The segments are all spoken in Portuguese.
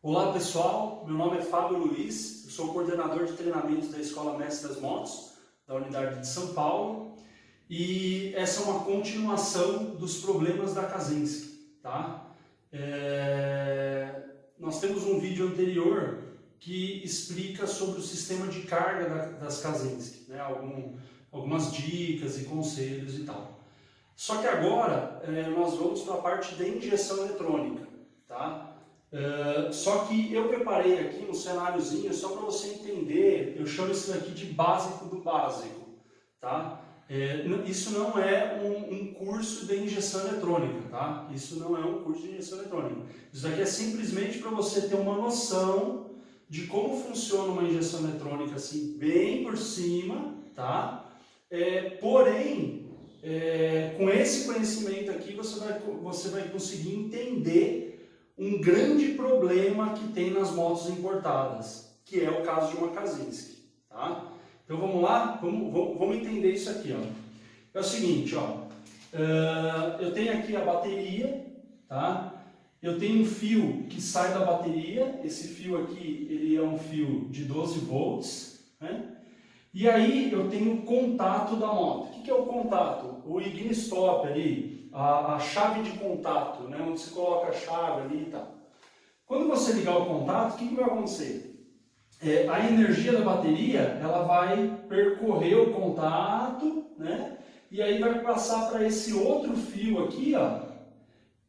Olá pessoal, meu nome é Fábio Luiz, eu sou coordenador de treinamentos da Escola Mestre das Motos, da unidade de São Paulo, e essa é uma continuação dos problemas da Kaczynski, tá? Nós temos um vídeo anterior que explica sobre o sistema de carga das Kaczynski, né? Algumas dicas e conselhos e tal. Só que agora nós vamos para a parte da injeção eletrônica, tá? Só que eu preparei aqui um cenáriozinho só para você entender, eu chamo isso daqui de básico do básico, tá? Isso não é um curso de injeção eletrônica, tá? Isso não é um curso de injeção eletrônica. Isso daqui é simplesmente para você ter uma noção de como funciona uma injeção eletrônica, assim, bem por cima, tá? Porém, com esse conhecimento aqui, você vai conseguir entender um grande problema que tem nas motos importadas, que é o caso de uma Kaczynski, tá? Então vamos lá, vamos entender isso aqui, ó. É o seguinte, ó, eu tenho aqui a bateria, tá? Eu tenho um fio que sai da bateria, esse fio aqui, ele é um fio de 12 volts, né? E aí eu tenho o contato da moto. O que é o contato? O ignition ali, a chave de contato, né, onde você coloca a chave ali e tal. Quando você ligar o contato, o que vai acontecer? A energia da bateria, ela vai percorrer o contato, né, e aí vai passar para esse outro fio aqui, ó,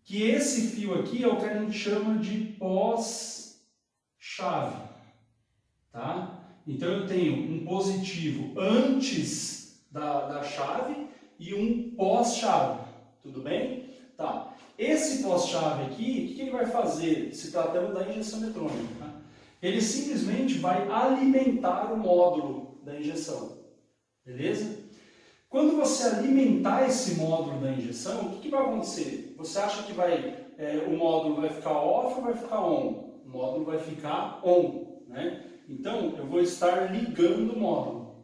que esse fio aqui é o que a gente chama de pós-chave, tá? Então eu tenho um positivo antes da chave e um pós-chave. Tudo bem? Tá. Esse pós-chave aqui, o que ele vai fazer, se tratando da injeção eletrônica? Tá? Ele simplesmente vai alimentar o módulo da injeção. Beleza? Quando você alimentar esse módulo da injeção, o que vai acontecer? Você acha que o módulo vai ficar off ou vai ficar on? O módulo vai ficar on, né? Então, eu vou estar ligando o módulo.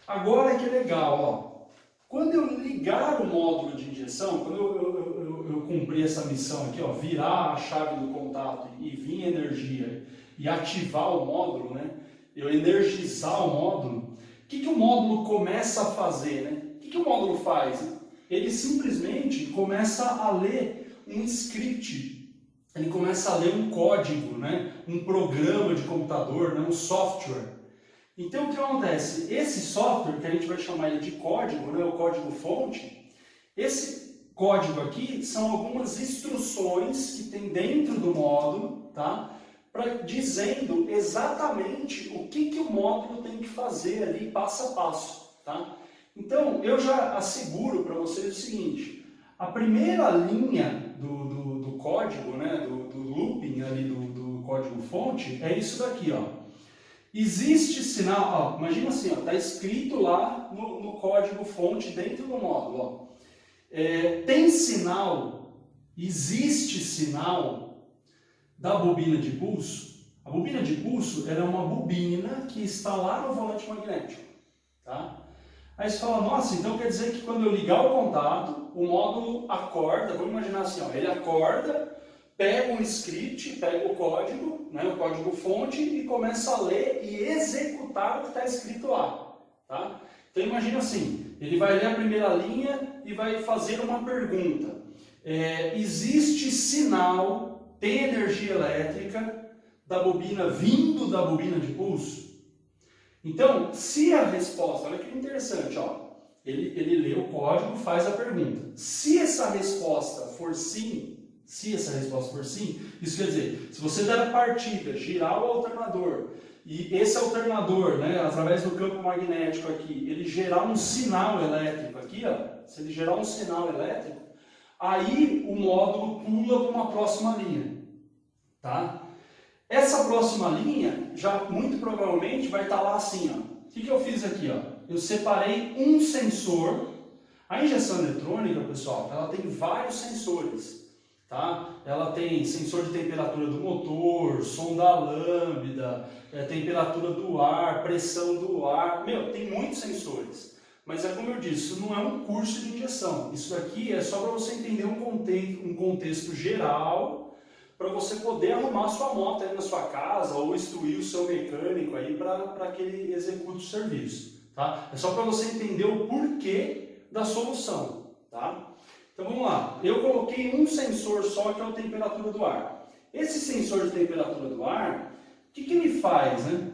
Agora que é legal, ó. Quando eu ligar o módulo de injeção, quando eu cumprir essa missão aqui, ó, virar a chave do contato e vir energia e ativar o módulo, né, eu energizar o módulo, o que o módulo começa a fazer? Né? O que o módulo faz? Ele simplesmente começa a ler um script, ele começa a ler um código, né, um programa de computador, né, um software. Então, o que acontece? Esse software, que a gente vai chamar ele de código, né, o código-fonte, esse código aqui são algumas instruções que tem dentro do módulo, tá? Dizendo exatamente o que o módulo tem que fazer ali, passo a passo, tá? Então, eu já asseguro para vocês o seguinte, a primeira linha do código, né, do looping ali do código-fonte, é isso daqui, ó. Existe sinal, ó, imagina assim, está escrito lá no código-fonte dentro do módulo. Ó. Tem sinal, existe sinal da bobina de pulso. A bobina de pulso ela é uma bobina que está lá no volante magnético. Tá? Aí você fala, nossa, então quer dizer que quando eu ligar o contato, o módulo acorda, vamos imaginar assim, ó, ele acorda, pega um script, pega o código, né, o código-fonte e começa a ler e executar o que está escrito lá. Tá? Então imagina assim, ele vai ler a primeira linha e vai fazer uma pergunta. Existe sinal, tem energia elétrica da bobina vindo da bobina de pulso? Então, se a resposta, olha que interessante, ó, ele lê o código, faz a pergunta. Se essa resposta for sim, isso quer dizer, se você der a partida, girar o alternador, e esse alternador, né, através do campo magnético aqui, ele gerar um sinal elétrico aqui, ó, se ele gerar um sinal elétrico, aí o módulo pula para uma próxima linha, tá? Essa próxima linha, já muito provavelmente vai estar lá assim, ó. O que eu fiz aqui, ó? Eu separei um sensor. A injeção eletrônica, pessoal, ela tem vários sensores. Tá? Ela tem sensor de temperatura do motor, som da lambda, temperatura do ar, pressão do ar, tem muitos sensores. Mas é como eu disse, isso não é um curso de injeção. Isso daqui é só para você entender um contexto geral, para você poder arrumar a sua moto aí na sua casa ou instruir o seu mecânico aí para que ele execute o serviço, tá? É só para você entender o porquê da solução, tá? Então vamos lá, eu coloquei um sensor só que é a temperatura do ar. Esse sensor de temperatura do ar, o que ele faz, né?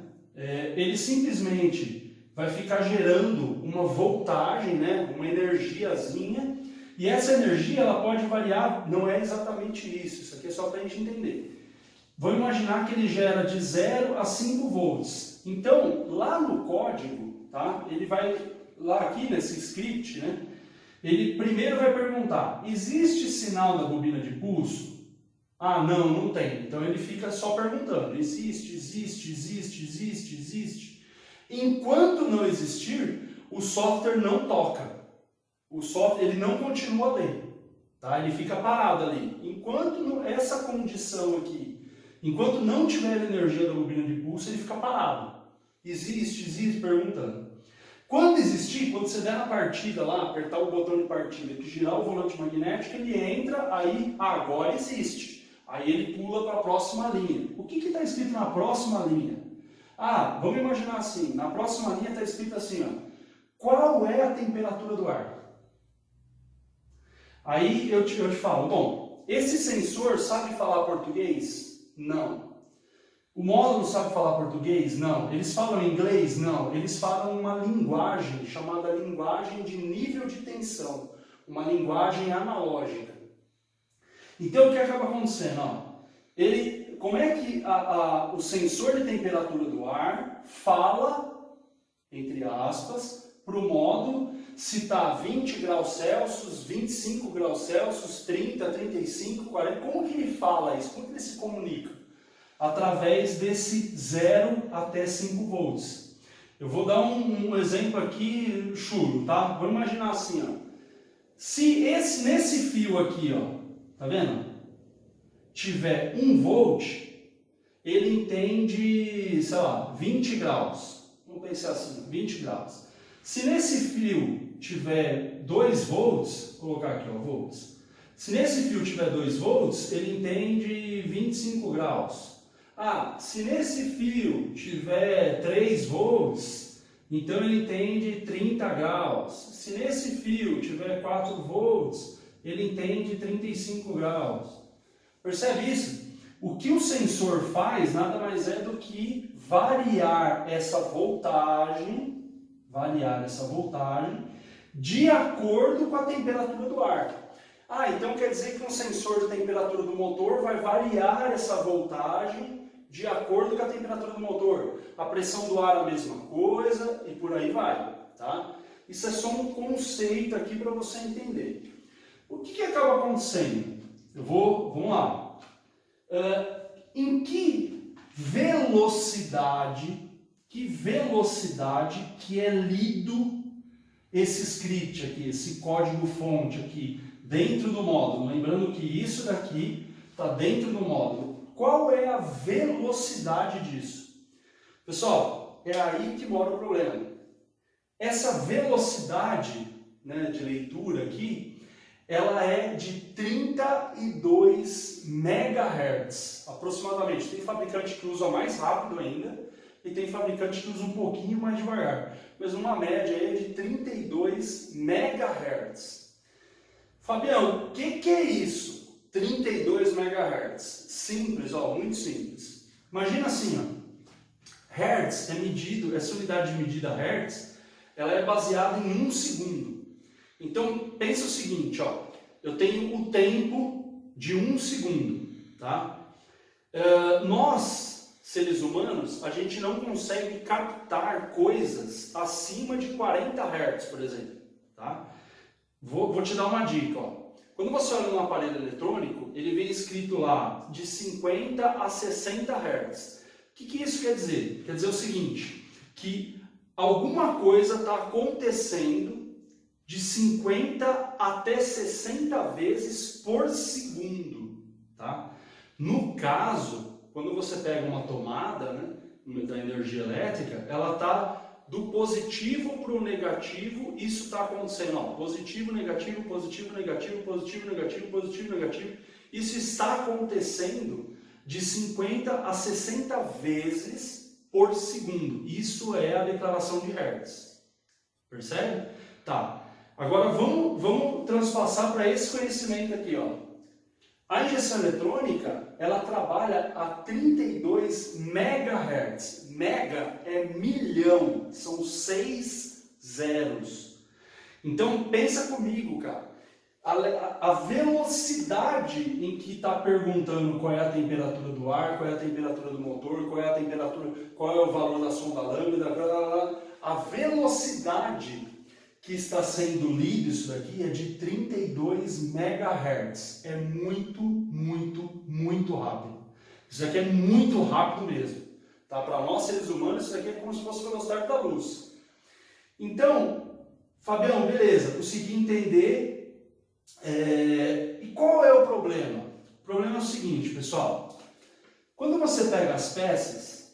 Ele simplesmente vai ficar gerando uma voltagem, né? Uma energiazinha, e essa energia ela pode variar, não é exatamente isso aqui é só para a gente entender. Vamos imaginar que ele gera de 0 a 5 volts. Então, lá no código, tá? Ele vai, lá aqui nesse script, né? Ele primeiro vai perguntar, existe sinal na bobina de pulso? Ah, não tem. Então ele fica só perguntando, existe. Enquanto não existir, o software não toca. O software ele não continua ali, tá? Ele fica parado ali. Enquanto essa condição aqui, enquanto não tiver energia da bobina de pulso, ele fica parado. Existe, perguntando. Quando existir, quando você der na partida lá, apertar o botão de partida, que girar o volante magnético, ele entra, aí agora existe. Aí ele pula para a próxima linha. O que está escrito na próxima linha? Ah, vamos imaginar assim, na próxima linha está escrito assim, ó, qual é a temperatura do ar? Aí eu te falo, bom, esse sensor sabe falar português? Não. O módulo sabe falar português? Não. Eles falam inglês? Não. Eles falam uma linguagem chamada linguagem de nível de tensão, uma linguagem analógica. Então o que acaba acontecendo? Ó, como é que o sensor de temperatura do ar fala, entre aspas, para o módulo se está 20 graus Celsius, 25 graus Celsius, 30, 35, 40, como que ele fala isso? Como que ele se comunica? Através desse 0 até 5 volts. Eu vou dar um exemplo aqui chulo, tá? Vamos imaginar assim, ó. Se nesse fio aqui, ó, tá vendo? Tiver 1 volt, ele entende, sei lá, 20 graus. Vamos pensar assim, 20 graus. Se nesse fio tiver 2 volts, vou colocar aqui, ó, volts. Se nesse fio tiver 2 volts, ele entende 25 graus. Ah, se nesse fio tiver 3 volts, então ele entende 30 graus. Se nesse fio tiver 4 volts, ele entende 35 graus. Percebe isso? O que o sensor faz nada mais é do que variar essa voltagem de acordo com a temperatura do ar. Ah, então quer dizer que um sensor de temperatura do motor vai variar essa voltagem de acordo com a temperatura do motor. A pressão do ar é a mesma coisa e por aí vai, tá? Isso é só um conceito aqui para você entender. O que acaba acontecendo? Vamos lá. Em que velocidade que é lido esse script aqui, esse código fonte aqui, dentro do módulo? Lembrando que isso daqui está dentro do módulo. Qual é a velocidade disso? Pessoal, é aí que mora o problema. Essa velocidade, né, de leitura aqui, ela é de 32 MHz, aproximadamente. Tem fabricante que usa mais rápido ainda e tem fabricante que usa um pouquinho mais devagar. Mas uma média aí é de 32 MHz. Fabião, o que é isso? 32 MHz. Simples, ó, muito simples. Imagina assim, ó. Hertz é medido, essa unidade de medida Hertz, ela é baseada em 1 segundo. Então, pensa o seguinte, ó. Eu tenho o tempo de 1 segundo, tá? Nós, seres humanos, a gente não consegue captar coisas acima de 40 Hz, por exemplo, tá? Vou te dar uma dica, ó. Quando você olha no aparelho eletrônico, ele vem escrito lá de 50 a 60 Hz. O que isso quer dizer? Quer dizer o seguinte, que alguma coisa está acontecendo de 50 até 60 vezes por segundo, tá? No caso, quando você pega uma tomada, né, da energia elétrica, ela está do positivo para o negativo, isso está acontecendo, ó, positivo, negativo, positivo, negativo, positivo, negativo, positivo, negativo. Isso está acontecendo de 50 a 60 vezes por segundo. Isso é a declaração de Hertz. Percebe? Tá. Agora vamos transpassar para esse conhecimento aqui, ó. A injeção eletrônica, ela trabalha a 32 MHz. Mega é milhão, são 6 zeros. Então pensa comigo, cara. A velocidade em que está perguntando qual é a temperatura do ar, qual é a temperatura do motor, qual é a temperatura, qual é o valor da sonda lambda, a velocidade que está sendo lido isso daqui é de 32 MHz. É muito, muito, muito rápido. Isso aqui é muito rápido mesmo. Tá? Para nós seres humanos, isso aqui é como se fosse a velocidade da luz. Então, Fabião, beleza, consegui entender. E qual é o problema? O problema é o seguinte, pessoal. Quando você pega as peças,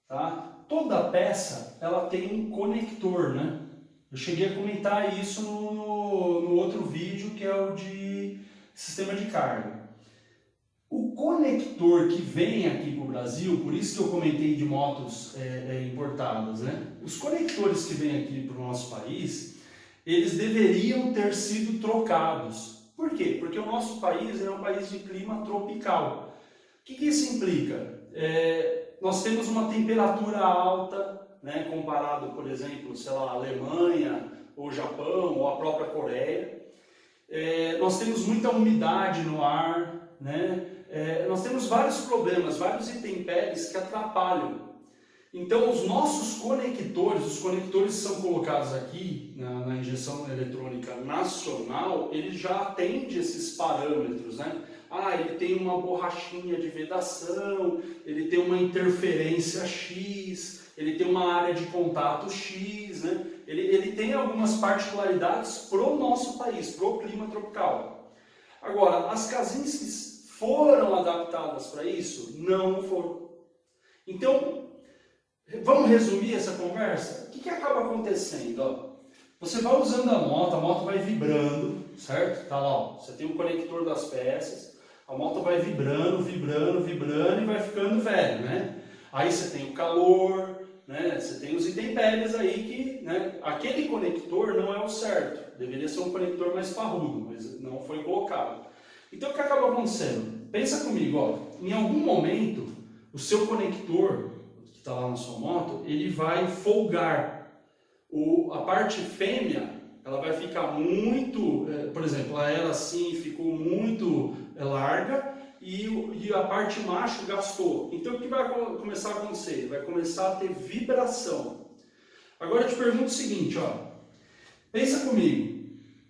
tá? Toda peça ela tem um conector, né? Eu cheguei a comentar isso no outro vídeo, que é o de sistema de carga. O conector que vem aqui para o Brasil, por isso que eu comentei de motos importadas, né? Os conectores que vêm aqui para o nosso país, eles deveriam ter sido trocados. Por quê? Porque o nosso país é um país de clima tropical. O que isso implica? Nós temos uma temperatura alta, né, comparado, por exemplo, sei lá, a Alemanha, ou Japão, ou a própria Coreia. Nós temos muita umidade no ar, né? Nós temos vários problemas, vários intempéries que atrapalham. Então, os nossos conectores, os conectores que são colocados aqui na injeção eletrônica nacional, ele já atende esses parâmetros, né? Ele tem uma borrachinha de vedação, ele tem uma interferência X, ele tem uma área de contato X, né? Ele tem algumas particularidades para o nosso país, para o clima tropical. Agora, as Kazinsky foram adaptadas para isso? Não foram. Então, vamos resumir essa conversa? O que acaba acontecendo? Ó, você vai usando a moto vai vibrando, certo? Tá lá, ó, você tem o conector das peças, a moto vai vibrando, vibrando, vibrando e vai ficando velho, né? Aí você tem o calor, né? Você tem os intempéries aí que, né? Aquele conector não é o certo, deveria ser um conector mais parrudo, mas não foi colocado. Então o que acaba acontecendo? Pensa comigo, ó, em algum momento o seu conector que está lá na sua moto, ele vai folgar. A parte fêmea, ela vai ficar muito, por exemplo, ela assim ficou muito larga e a parte macho gastou. Então o que vai começar a acontecer? Vai começar a ter vibração. Agora eu te pergunto o seguinte, ó, pensa comigo,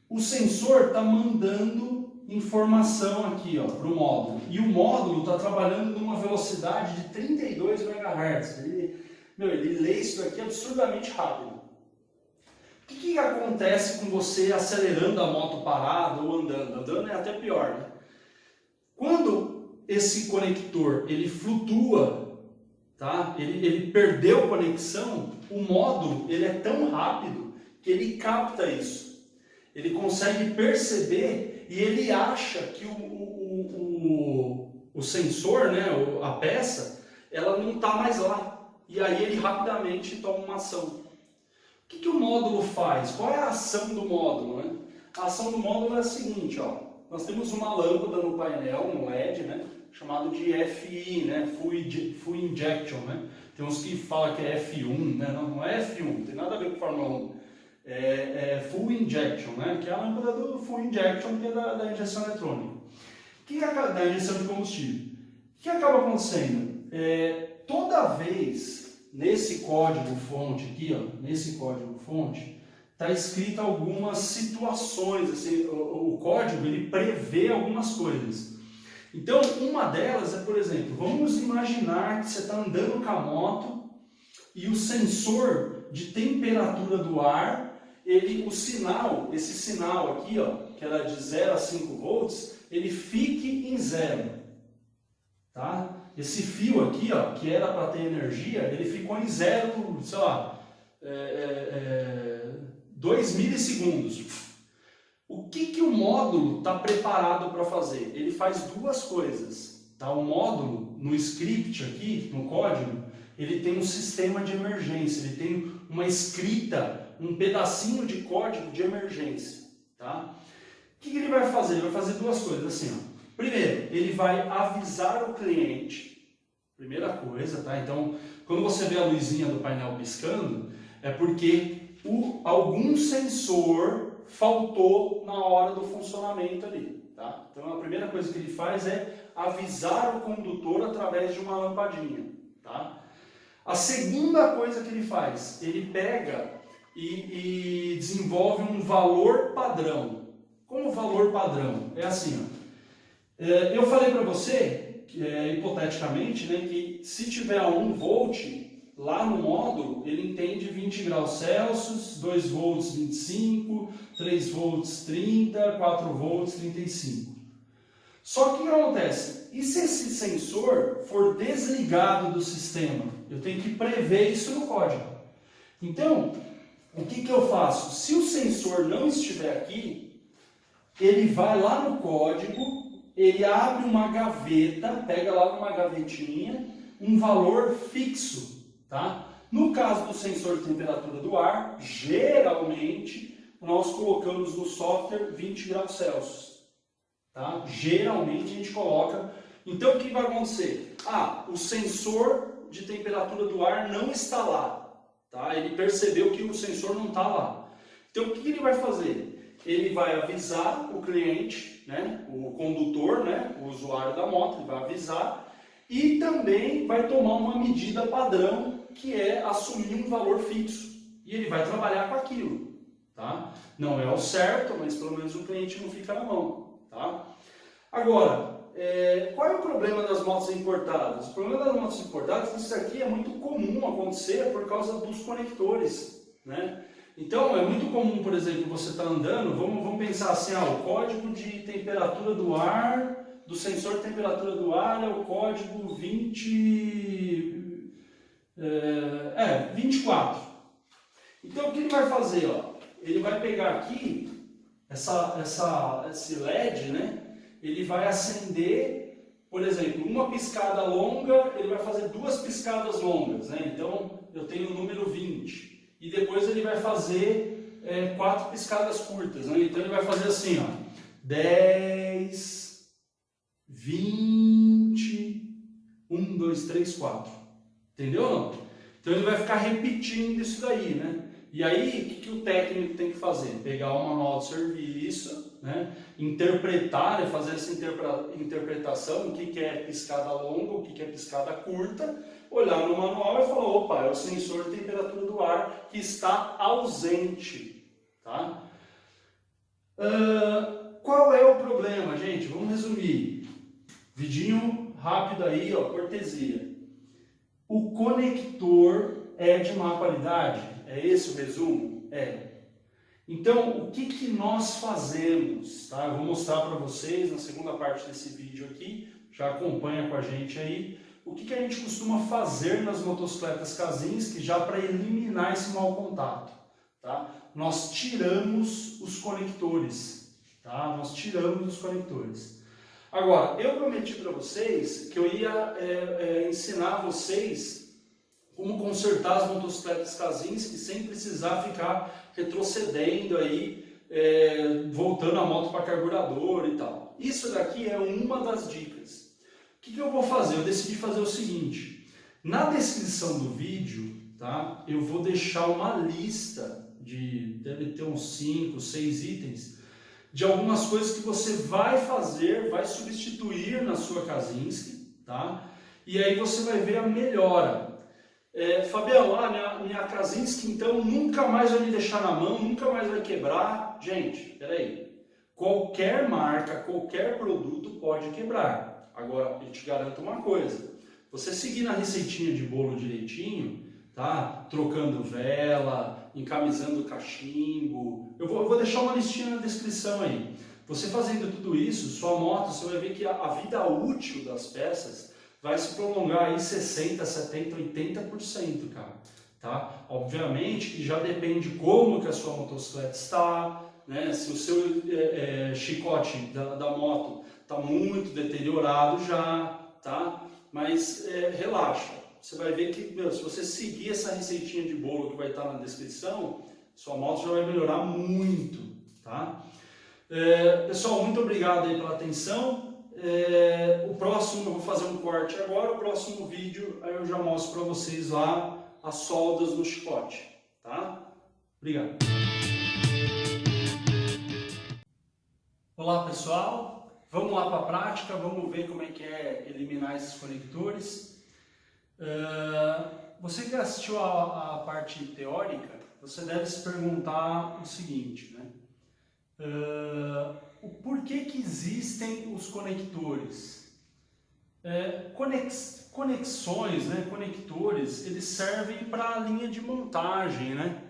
o sensor está mandando informação aqui para o módulo, e o módulo está trabalhando numa velocidade de 32 MHz. Ele lê isso daqui absurdamente rápido. O que acontece com você acelerando a moto parada ou andando? Andando é até pior, né? Quando esse conector ele flutua, tá? Ele perdeu conexão, o módulo ele é tão rápido que ele capta isso. Ele consegue perceber e ele acha que o sensor, né, a peça, ela não está mais lá. E aí ele rapidamente toma uma ação. O que o módulo faz? Qual é a ação do módulo, né? A ação do módulo é a seguinte, ó. Nós temos uma lâmpada no painel, um LED, né, chamado de FI, né, Full Injection, né? Tem uns que falam que é F1, né? Não é F1, não tem nada a ver com Fórmula 1. Full Injection, né? Que é a lâmpada do Full Injection, que é da injeção eletrônica. Da injeção de combustível. O que acaba acontecendo? Toda vez nesse código-fonte aqui, ó, nesse código-fonte, está escrito algumas situações. Assim, o código ele prevê algumas coisas. Então, uma delas é, por exemplo, vamos imaginar que você está andando com a moto e o sensor de temperatura do ar, esse sinal aqui, ó, que era de 0 a 5 volts, ele fique em 0. Tá? Esse fio aqui, ó, que era para ter energia, ele ficou em 0, sei lá, 2 milissegundos. O que o módulo está preparado para fazer? Ele faz duas coisas. Tá? O módulo, no script aqui, no código, ele tem um sistema de emergência, ele tem uma escrita, um pedacinho de código de emergência. Tá? O que ele vai fazer? Ele vai fazer duas coisas assim. Ó. Primeiro, ele vai avisar o cliente, primeira coisa, tá? Então, quando você vê a luzinha do painel piscando, é porque algum sensor faltou na hora do funcionamento ali, tá? Então, a primeira coisa que ele faz é avisar o condutor através de uma lampadinha, tá? A segunda coisa que ele faz, ele pega e desenvolve um valor padrão. Como valor padrão? É assim, ó. Eu falei para você, hipoteticamente, né, que se tiver a 1 volt, lá no módulo, ele entende 20 graus Celsius, 2 volts 25, 3 volts 30, 4 volts 35. Só que o que acontece? E se esse sensor for desligado do sistema? Eu tenho que prever isso no código. Então, o que eu faço? Se o sensor não estiver aqui, ele vai lá no código, ele abre uma gaveta, pega lá numa gavetinha, um valor fixo, tá? No caso do sensor de temperatura do ar, geralmente nós colocamos no software 20 graus Celsius, tá? Geralmente a gente coloca. Então o que vai acontecer? O sensor de temperatura do ar não está lá, tá? Ele percebeu que o sensor não está lá. Então o que ele vai fazer? Ele vai avisar o cliente, né, o condutor, né, o usuário da moto, ele vai avisar e também vai tomar uma medida padrão, que é assumir um valor fixo. E ele vai trabalhar com aquilo. Tá? Não é o certo, mas pelo menos o cliente não fica na mão. Tá? Agora, qual é o problema das motos importadas? O problema das motos importadas é que isso aqui é muito comum acontecer por causa dos conectores. Né? Então, é muito comum, por exemplo, você está andando, vamos pensar assim, o código de temperatura do ar, do sensor de temperatura do ar é o código 24. Então, o que ele vai fazer? Ele vai pegar aqui, esse LED, né? Ele vai acender, por exemplo, uma piscada longa, ele vai fazer 2 piscadas longas, né? Então, eu tenho o número 20. E depois ele vai fazer 4 piscadas curtas, né? Então ele vai fazer assim, 10, 20, 1, 2, 3, 4. Entendeu ou não? Então ele vai ficar repetindo isso daí, né? E aí, o que o técnico tem que fazer? Pegar o manual de serviço, né? Interpretar, fazer essa interpretação, o que é piscada longa, o que é piscada curta, olhar no manual e falar, opa, é o sensor de temperatura do ar que está ausente. Tá? Qual é o problema, gente? Vamos resumir. Vidinho rápido aí, cortesia. O conector é de má qualidade? É esse o resumo? Então, o que nós fazemos? Tá? Eu vou mostrar para vocês na segunda parte desse vídeo aqui, já acompanha com a gente aí, o que a gente costuma fazer nas motocicletas Kazinski já para eliminar esse mau contato. Tá? Nós tiramos os conectores. Tá? Nós tiramos os conectores. Agora, eu prometi para vocês que eu ia ensinar vocês como consertar as motocicletas Kazinski sem precisar ficar retrocedendo aí, voltando a moto para carburador e tal. Isso daqui é uma das dicas. O que eu vou fazer? Eu decidi fazer o seguinte, na descrição do vídeo, tá, eu vou deixar uma lista deve ter uns 5, 6 itens, de algumas coisas que você vai fazer, vai substituir na sua Kazinski, tá? E aí você vai ver a melhora. Fabião, minha Kazinski então nunca mais vai me deixar na mão, nunca mais vai quebrar. Gente, peraí. Qualquer marca, qualquer produto pode quebrar. Agora, eu te garanto uma coisa. Você seguir na receitinha de bolo direitinho, tá? Trocando vela, encamisando cachimbo. Eu vou deixar uma listinha na descrição aí. Você fazendo tudo isso, sua moto, você vai ver que a vida útil das peças vai se prolongar aí 60%, 70%, 80%, cara. Tá? Obviamente que já depende como que a sua motocicleta está, né? Se o seu chicote da moto está muito deteriorado já, tá? Mas relaxa, você vai ver que, meu, se você seguir essa receitinha de bolo que vai estar na descrição, sua moto já vai melhorar muito, tá? Pessoal, muito obrigado aí pela atenção. O próximo, eu vou fazer um corte agora, o próximo vídeo aí eu já mostro para vocês lá as soldas no chicote, tá? Obrigado. Olá pessoal, vamos lá para a prática, vamos ver como é que é eliminar esses conectores. Você que assistiu a parte teórica, você deve se perguntar o seguinte, né? O porquê que existem os conectores? Conexões, né? Conectores, eles servem para a linha de montagem, né?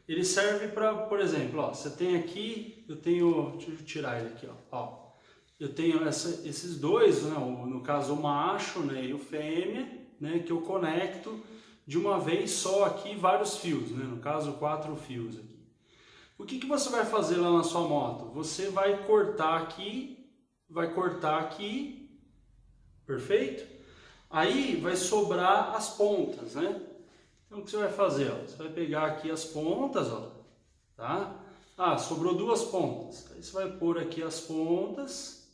Ele serve para, por exemplo, ó, você tem aqui, deixa eu tirar ele aqui, ó, eu tenho esses dois, né, no caso o macho, né, e o fêmea, né, que eu conecto de uma vez só aqui vários fios, né, no caso 4 fios aqui. O que você vai fazer lá na sua moto? Você vai cortar aqui, perfeito? Aí vai sobrar as pontas, né? Então o que você vai fazer? Ó? Você vai pegar aqui as pontas, ó, tá? Ah, sobrou 2 pontas. Aí você vai pôr aqui as pontas,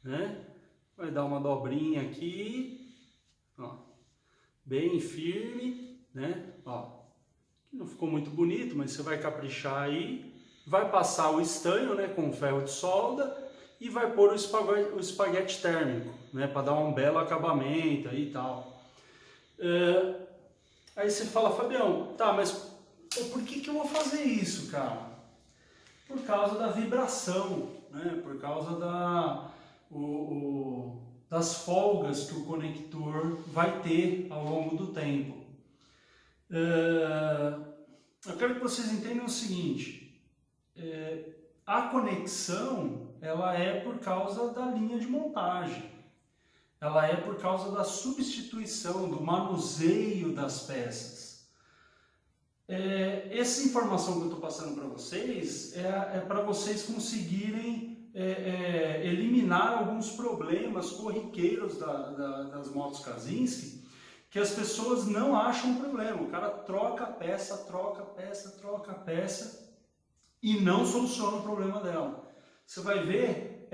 né? Vai dar uma dobrinha aqui, ó, bem firme, né? Ó, não ficou muito bonito, mas você vai caprichar aí. Vai passar o estanho, né, com ferro de solda e vai pôr o espaguete térmico, né, para dar um belo acabamento aí e tal. Aí você fala, Fabião, tá, mas por que eu vou fazer isso, cara? Por causa da vibração, né? Por causa das folgas que o conector vai ter ao longo do tempo. Eu quero que vocês entendam o seguinte, a conexão, ela é por causa da linha de montagem. Ela é por causa da substituição, do manuseio das peças. Essa informação que eu estou passando para vocês é para vocês conseguirem eliminar alguns problemas corriqueiros das motos Kazinski, que as pessoas não acham problema. O cara troca a peça e não soluciona o problema dela. Você vai ver,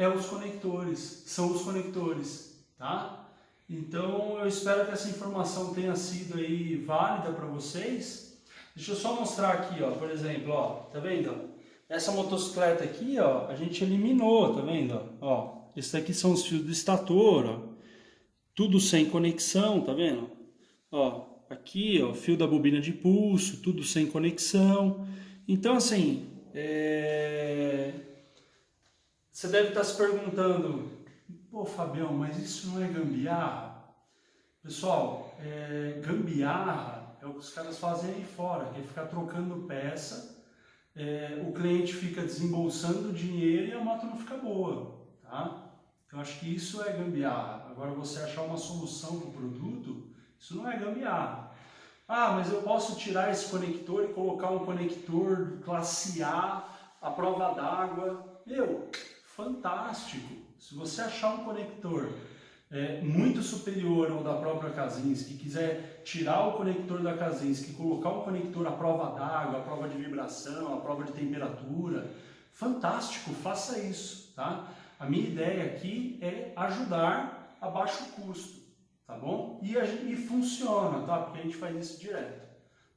são os conectores. Tá? Então eu espero que essa informação tenha sido aí válida para vocês. Deixa eu só mostrar aqui, ó, por exemplo, ó, tá vendo? Essa motocicleta aqui, ó, a gente eliminou, tá vendo? Ó, esses aqui são os fios do estator, ó, tudo sem conexão, tá vendo? Ó, aqui, ó, fio da bobina de pulso, tudo sem conexão. Então, assim, você deve estar se perguntando, pô, Fabião, mas isso não é gambiarra? Pessoal, gambiarra é o que os caras fazem aí fora, que é ficar trocando peça, o cliente fica desembolsando dinheiro e a moto não fica boa, tá? Então acho que isso é gambiarra. Agora você achar uma solução para o produto, isso não é gambiarra. Ah, mas eu posso tirar esse conector e colocar um conector classe A, à prova d'água. Meu, fantástico! Se você achar um conector muito superior ao da própria Kazinski, quiser tirar o conector da Kazinski e colocar um conector à prova d'água, à prova de vibração, à prova de temperatura, fantástico, faça isso, tá? A minha ideia aqui é ajudar a baixo custo, tá bom? E funciona, tá? Porque a gente faz isso direto,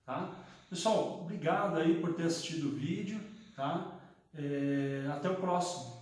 tá? Pessoal, obrigado aí por ter assistido o vídeo, tá? Até o próximo.